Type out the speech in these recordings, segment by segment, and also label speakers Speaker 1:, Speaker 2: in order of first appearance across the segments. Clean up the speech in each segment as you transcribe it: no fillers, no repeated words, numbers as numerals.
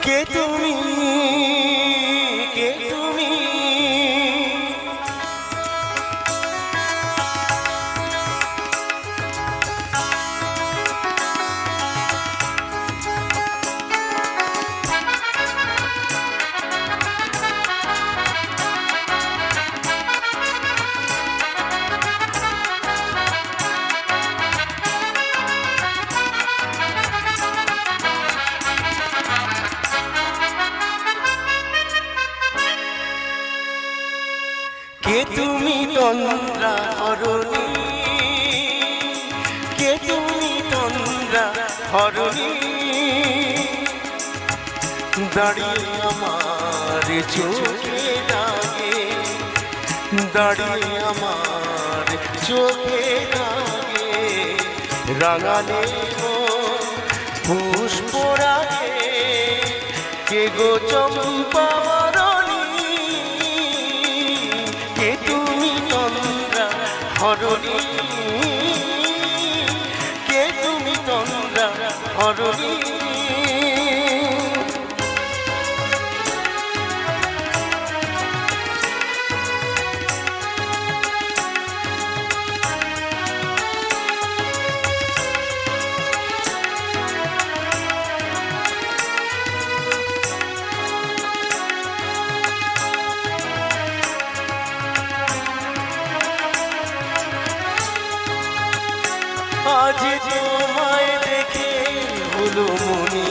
Speaker 1: কে তুমি, কে তুমি, কে তুমি তন্দ্রা হরণী, কে তুমি তন্দ্রা হরণী, দাঁড়িয়ে আমার চোখে লাগে, দাঁড়িয়ে আমার চোখে লাগে, রাঙালে পুষ্পরাগে, কে গো চম্পা হরণী, কে তুমি তন্দ্রা হরণী। আজ তোমায় দেখে হলো মনে,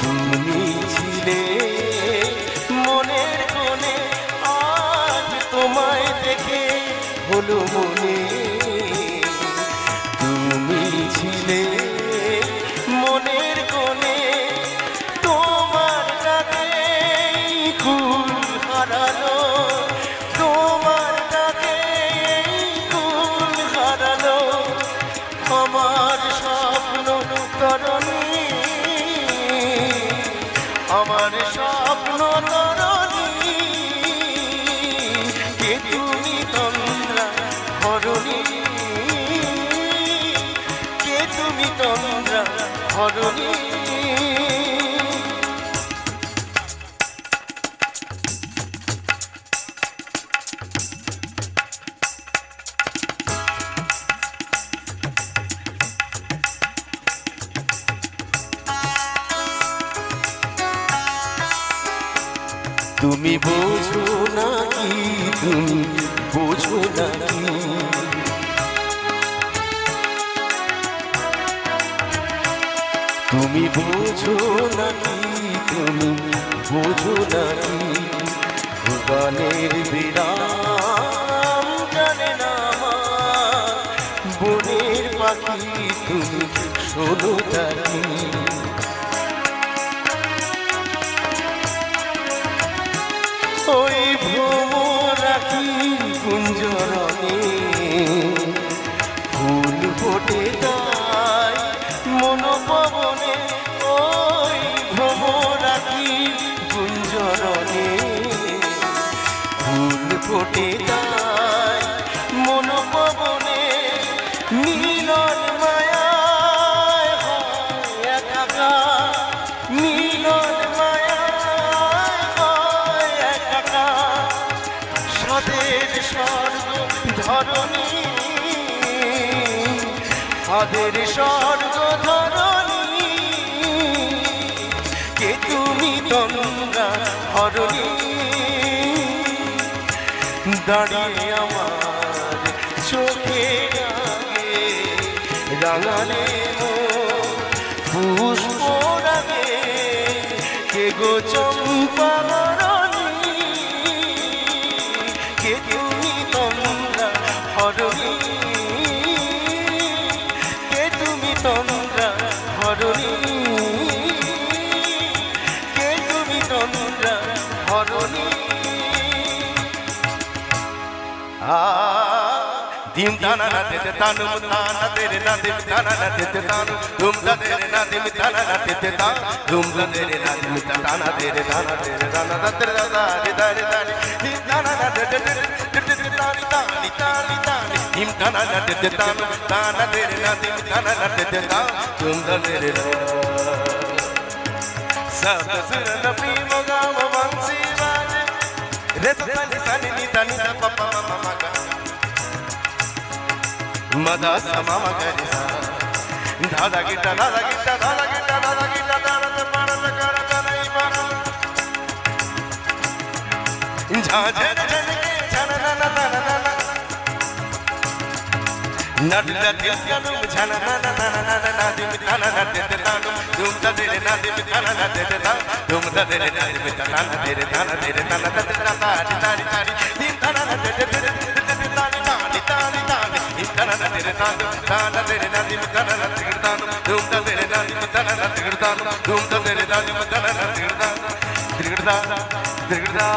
Speaker 1: তুমি ছিলে মনের কোণে, আজ তোমায় দেখে হলো মনে, তুমি ছিলে মনের কোণে, তোমার ডাকে কুল হারালো, তোমার ডাকে কুল হারালো আমার স্বপ্ন তরণী, আমার স্বপ্ন তরণী, কে তুমি তন্দ্রা হরণী, কে তুমি তন্দ্রা হরণী। তুমি বোঝো নাকি, তুমি বোঝো নাকি, তুমি বোঝো নাকি, তুমি বোঝো নাকি, গানের বিরাম জানে না মা, বনের পাখি তুমি শোনো তাকি, ওই ভ্রমরাখি কুঞ্জরণে ফুল ফোটে তাই মনোপবনে, ওই ভ্রমরাখি কুঞ্জরণে ফুল ফোটে তাই মনোপবনে, মিলন মায়ায় হয় একাকা, মিলন সাদের স্বর্গ ধরণী, সাদের স্বর্গ ধরণী, কে তুমি তন্দ্রা হরণী, দাঁড়িয়ে আমার চোখে লাগে, রাঙালে পুষ্পরাগে, কে গো চম্পা কে তুমি তন্দ্রা হরণী, কে তুমি তন্দ্রা হরণী, কে তুমি তন্দ্রা হরণী। দিম তানা না তেতে তানু তানা তেরে না দিম তানা না তেতে তানু তুম তা তেরে না দিম তানা না তেতে তা তুম তা তেরে না দিম তানা তেরে তানা তেরে তানা তেরে দাদা রে দারে দারে দিম তানা না তেতে তেতে তানি তানি তানি তানি দিম তানা না তেতে তানু তানা তেরে না দিম তানা না তেতে তা তুম তা তেরে सप्त सुर नपी मगाम वंशी बाजे रे सनी सनी नी दा पप्पा ममा गा मदा समा मगरे सा दादा गिटा दादा गिटा दादा गिटा दादा गिटा दादा ते पाड़ ते कर नहीं पाड़ झाझे झन के झन ना ना ना ना ना नडला दिल कनु झन ना ना ना ना ना ना दिम तना ना ते तानु तुम ता तेरे ना दिम तना ना ते ता तुम ता तेरे ना दिम तना ना तेरे तना तेरे तना ता तेरा तारी तारी तारी दिम तना ना ते तेरे तारी तारी तारी तारी दिम तना ना तेरे तना तेरे ना दिम तना ना तेरे तानु तुम ता तेरे ना दिम तना ना तेरे तानु तुम ता तेरे ना दिम तना ना तेरे तानु तेरे ता तेरे ता